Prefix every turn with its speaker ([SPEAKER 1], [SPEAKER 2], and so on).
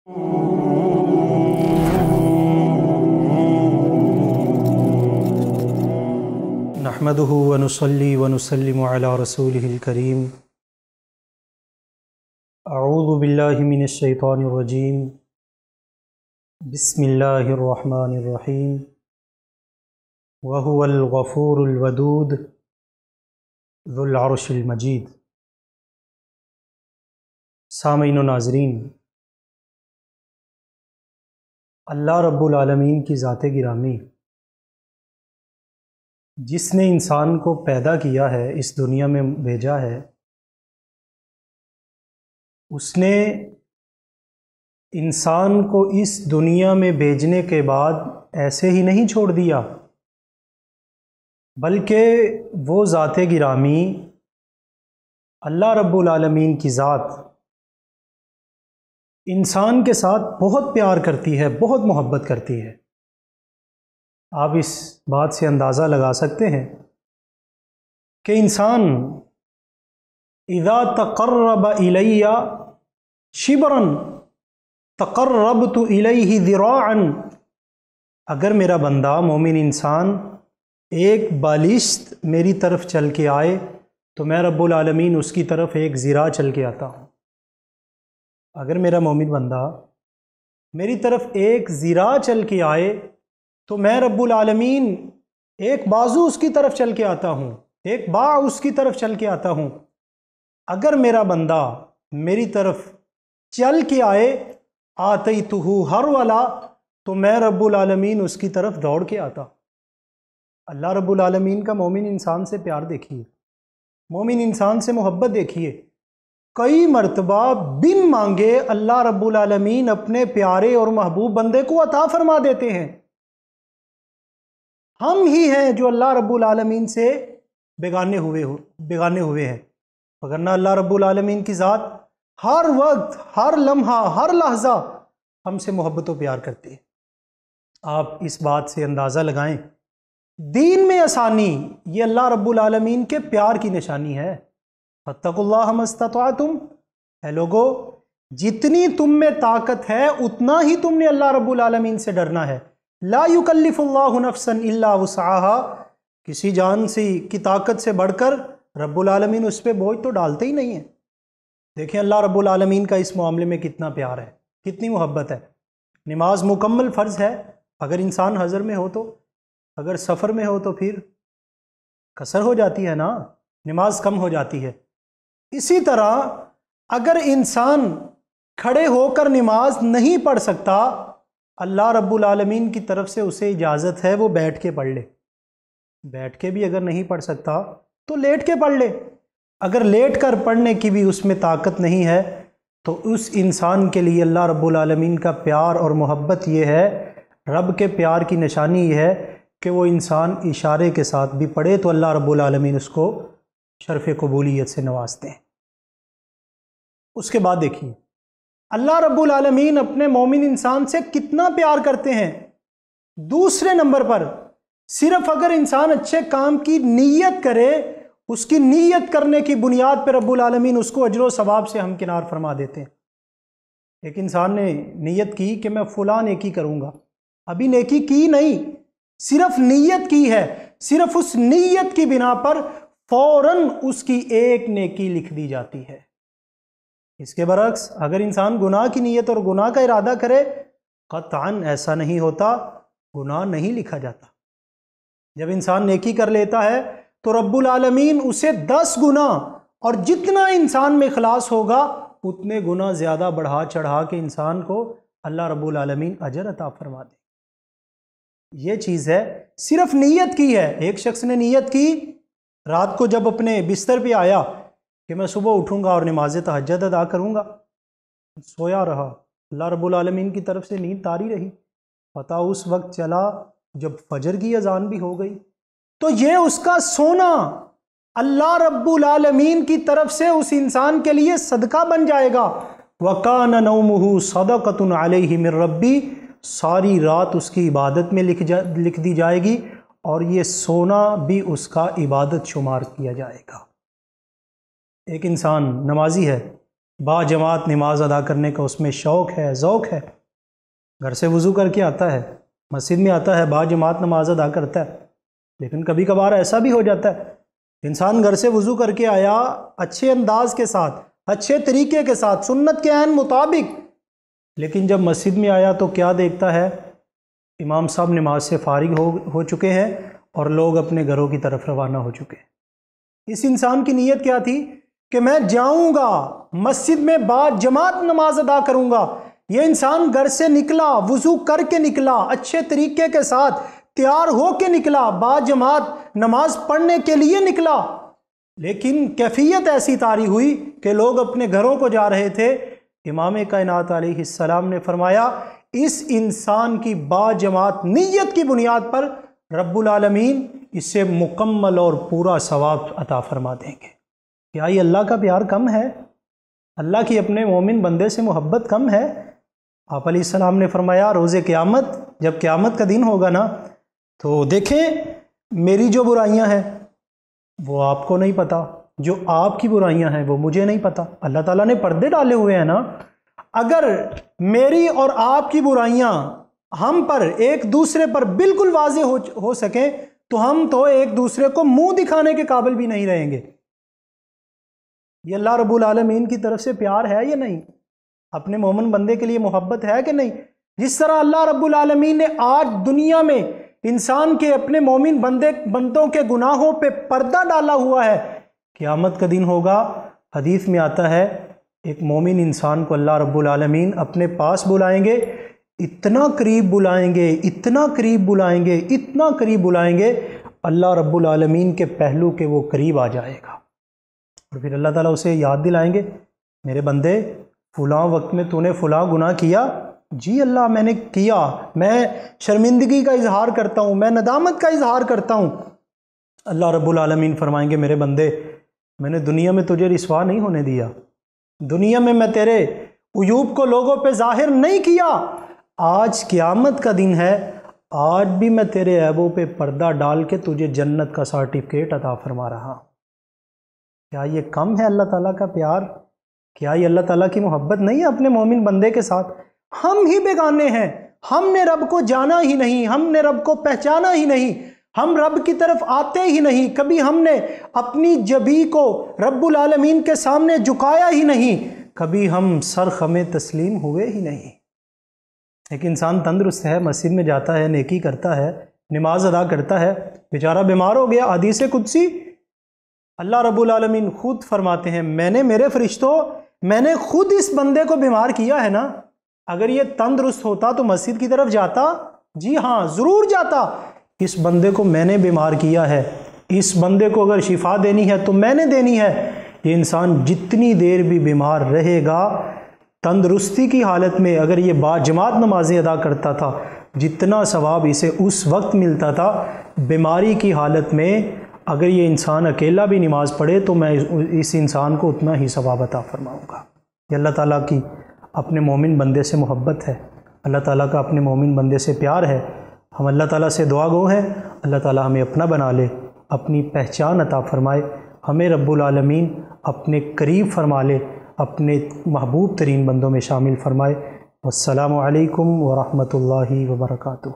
[SPEAKER 1] نحمده ونصلي ونسلم على رسوله الكريم اعوذ باللہ من الشیطان الرجیم بسم اللہ الرحمن الرحیم وهو الغفور الودود ذو العرش المجید۔ سامعین و ناظرین، اللہ رب العالمین کی ذات گرامی جس نے انسان کو پیدا کیا ہے، اس دنیا میں بھیجا ہے، اس نے انسان کو اس دنیا میں بھیجنے کے بعد ایسے ہی نہیں چھوڑ دیا، بلکہ وہ ذات گرامی اللہ رب العالمین کی ذات انسان کے ساتھ بہت پیار کرتی ہے، بہت محبت کرتی ہے۔ آپ اس بات سے اندازہ لگا سکتے ہیں کہ انسان اذا تقرب الی شبرا تقربت الیہ ذراعا، اگر میرا بندہ مومن انسان ایک بالشت میری طرف چل کے آئے تو میں رب العالمین اس کی طرف ایک ذراع چل کے آتا ہوں۔ اگر میرا مومن بندہ میری طرف ایک ذراع چل کے آئے تو میں رب العالمین ایک بازو اس کی طرف چل کے آتا ہوں، ایک باع اس کی طرف چل کے آتا ہوں۔ اگر میرا بندہ میری طرف چل کے آئے آتیتہ ہرولا، تو میں رب العالمین اس کی طرف دوڑ کے آتا۔ اللہ رب العالمین کا مومن انسان سے پیار دیکھیے، مومن انسان سے محبت دیکھیے۔ کئی مرتبہ بن مانگے اللہ رب العالمین اپنے پیارے اور محبوب بندے کو عطا فرما دیتے ہیں۔ ہم ہی ہیں جو اللہ رب العالمین سے بیگانے ہوئے ہیں، وگرنہ اللہ رب العالمین کی ذات ہر وقت، ہر لمحہ، ہر لحظہ ہم سے محبت و پیار کرتی ہے۔ آپ اس بات سے اندازہ لگائیں، دین میں آسانی یہ اللہ رب العالمین کے پیار کی نشانی ہے۔ فاتقوا اللہ ما استطعتم، اے لوگو جتنی تم میں طاقت ہے اتنا ہی تم نے اللہ رب العالمین سے ڈرنا ہے۔ لا یکلف اللہ نفسا الا وسعها، کسی جان کی طاقت سے بڑھ کر رب العالمین اس پہ بوجھ تو ڈالتے ہی نہیں ہیں۔ دیکھیں اللہ رب العالمین کا اس معاملے میں کتنا پیار ہے، کتنی محبت ہے۔ نماز مکمل فرض ہے، اگر انسان حضر میں ہو تو، اگر سفر میں ہو تو پھر قصر ہو جاتی ہے نا، نماز کم ہو جاتی ہے۔ اسی طرح اگر انسان کھڑے ہو کر نماز نہیں پڑھ سکتا، اللہ رب العالمین کی طرف سے اسے اجازت ہے وہ بیٹھ کے پڑھ لے۔ بیٹھ کے بھی اگر نہیں پڑھ سکتا تو لیٹ کے پڑھ لے۔ اگر لیٹ کر پڑھنے کی بھی اس میں طاقت نہیں ہے تو اس انسان کے لیے اللہ رب العالمین کا پیار اور محبت یہ ہے، رب کے پیار کی نشانی یہ ہے کہ وہ انسان اشارے کے ساتھ بھی پڑھے تو اللہ رب العالمین اس کو شرف قبولیت سے نوازتے ہیں۔ اس کے بعد دیکھیے اللہ رب العالمین اپنے مومن انسان سے کتنا پیار کرتے ہیں۔ دوسرے نمبر پر صرف اگر انسان اچھے کام کی نیت کرے، اس کی نیت کرنے کی بنیاد پہ رب العالمین اس کو اجر و ثواب سے ہمکنار فرما دیتے ہیں۔ ایک انسان نے نیت کی کہ میں فلاں نیکی کروں گا، ابھی نیکی کی نہیں، صرف نیت کی ہے، صرف اس نیت کی بنا پر فوراً اس کی ایک نیکی لکھ دی جاتی ہے۔ اس کے برعکس اگر انسان گناہ کی نیت اور گناہ کا ارادہ کرے، قطعاً ایسا نہیں ہوتا، گناہ نہیں لکھا جاتا۔ جب انسان نیکی کر لیتا ہے تو رب العالمین اسے 10 گنا، اور جتنا انسان میں اخلاص ہوگا اتنے گنا زیادہ بڑھا چڑھا کے انسان کو اللہ رب العالمین اجر عطا فرما دے۔ یہ چیز ہے، صرف نیت کی ہے۔ ایک شخص نے نیت کی، رات کو جب اپنے بستر پہ آیا کہ میں صبح اٹھوں گا اور نماز تہجد ادا کروں گا، سویا رہا، اللہ رب العالمین کی طرف سے نیند طاری رہی، پتہ اس وقت چلا جب فجر کی اذان بھی ہو گئی، تو یہ اس کا سونا اللہ رب العالمین کی طرف سے اس انسان کے لیے صدقہ بن جائے گا۔ وَكَانَ نَوْمُهُ صَدَقَةٌ عَلَيْهِ مِن رَبِّ، ساری رات اس کی عبادت میں لکھ دی جائے گی، اور یہ سونا بھی اس کا عبادت شمار کیا جائے گا۔ ایک انسان نمازی ہے، با جماعت نماز ادا کرنے کا اس میں شوق ہے، ذوق ہے، گھر سے وضو کر کے آتا ہے، مسجد میں آتا ہے، با جماعت نماز ادا کرتا ہے۔ لیکن کبھی کبھار ایسا بھی ہو جاتا ہے، انسان گھر سے وضو کر کے آیا اچھے انداز کے ساتھ، اچھے طریقے کے ساتھ، سنت کے عین مطابق، لیکن جب مسجد میں آیا تو کیا دیکھتا ہے؟ امام صاحب نماز سے فارغ ہو چکے ہیں اور لوگ اپنے گھروں کی طرف روانہ ہو چکے ہیں۔ اس انسان کی نیت کیا تھی کہ میں جاؤں گا مسجد میں با جماعت نماز ادا کروں گا۔ یہ انسان گھر سے نکلا، وضو کر کے نکلا، اچھے طریقے کے ساتھ تیار ہو کے نکلا، با جماعت نماز پڑھنے کے لیے نکلا، لیکن کیفیت ایسی طاری ہوئی کہ لوگ اپنے گھروں کو جا رہے تھے۔ امام کائنات علیہ السلام نے فرمایا اس انسان کی با جماعت نیت کی بنیاد پر رب العالمین اسے مکمل اور پورا ثواب عطا فرما دیں گے۔ کیا یہ اللہ کا پیار کم ہے؟ اللہ کی اپنے مومن بندے سے محبت کم ہے؟ آپ علیہ السلام نے فرمایا روز قیامت، جب قیامت کا دن ہوگا نا، تو دیکھیں میری جو برائیاں ہیں وہ آپ کو نہیں پتہ، جو آپ کی برائیاں ہیں وہ مجھے نہیں پتہ۔ اللہ تعالیٰ نے پردے ڈالے ہوئے ہیں نا۔ اگر میری اور آپ کی برائیاں ہم پر ایک دوسرے پر بالکل واضح ہو سکیں تو ہم تو ایک دوسرے کو منہ دکھانے کے قابل بھی نہیں رہیں گے۔ یہ اللہ رب العالمین کی طرف سے پیار ہے یا نہیں؟ اپنے مومن بندے کے لیے محبت ہے کہ نہیں؟ جس طرح اللہ رب العالمین نے آج دنیا میں انسان کے اپنے مومن بندوں کے گناہوں پہ پردہ ڈالا ہوا ہے، قیامت کا دن ہوگا، حدیث میں آتا ہے ایک مومن انسان کو اللہ رب العالمین اپنے پاس بلائیں گے، اتنا قریب بلائیں گے، اتنا قریب بلائیں گے، اتنا قریب بلائیں گے، اللہ رب العالمین کے پہلو کے وہ قریب آ جائے گا، اور پھر اللہ تعالیٰ اسے یاد دلائیں گے میرے بندے فلاں وقت میں تو نے فلاں گناہ کیا، جی اللہ میں نے کیا، میں شرمندگی کا اظہار کرتا ہوں، میں ندامت کا اظہار کرتا ہوں۔ اللہ رب العالمین فرمائیں گے میرے بندے میں نے دنیا میں تجھے رسوا نہیں ہونے دیا، دنیا میں تیرے عیوب کو لوگوں پہ ظاہر نہیں کیا، آج قیامت کا دن ہے، آج بھی میں تیرے عیبوں پہ پردہ ڈال کے تجھے جنت کا سرٹیفکیٹ عطا فرما رہا۔ کیا یہ کم ہے اللہ تعالیٰ کا پیار؟ کیا یہ اللہ تعالیٰ کی محبت نہیں ہے اپنے مومن بندے کے ساتھ؟ ہم ہی بیگانے ہیں، ہم نے رب کو جانا ہی نہیں، ہم نے رب کو پہچانا ہی نہیں، ہم رب کی طرف آتے ہی نہیں، کبھی ہم نے اپنی جبی کو رب العالمین کے سامنے جھکایا ہی نہیں، کبھی ہم سر خمے تسلیم ہوئے ہی نہیں۔ ایک انسان تندرست ہے، مسجد میں جاتا ہے، نیکی کرتا ہے، نماز ادا کرتا ہے، بیچارہ بیمار ہو گیا، حدیث قدسی اللہ رب العالمین خود فرماتے ہیں میں نے میرے فرشتوں میں نے خود اس بندے کو بیمار کیا ہے نا، اگر یہ تندرست ہوتا تو مسجد کی طرف جاتا؟ جی ہاں ضرور جاتا۔ اس بندے کو میں نے بیمار کیا ہے، اس بندے کو اگر شفا دینی ہے تو میں نے دینی ہے۔ یہ انسان جتنی دیر بھی بیمار رہے گا تندرستی کی حالت میں اگر یہ با جماعت نمازیں ادا کرتا تھا جتنا ثواب اسے اس وقت ملتا تھا، بیماری کی حالت میں اگر یہ انسان اکیلا بھی نماز پڑھے تو میں اس انسان کو اتنا ہی ثواب عطا فرماؤں گا۔ یہ اللہ تعالیٰ کی اپنے مومن بندے سے محبت ہے، اللہ تعالیٰ کا اپنے مومن بندے سے پیار ہے۔ ہم اللہ تعالیٰ سے دعا گو ہیں اللہ تعالیٰ ہمیں اپنا بنا لے، اپنی پہچان عطا فرمائے، ہمیں رب العالمین اپنے قریب فرما لے، اپنے محبوب ترین بندوں میں شامل فرمائے۔ والسلام علیکم ورحمۃ اللہ وبرکاتہ۔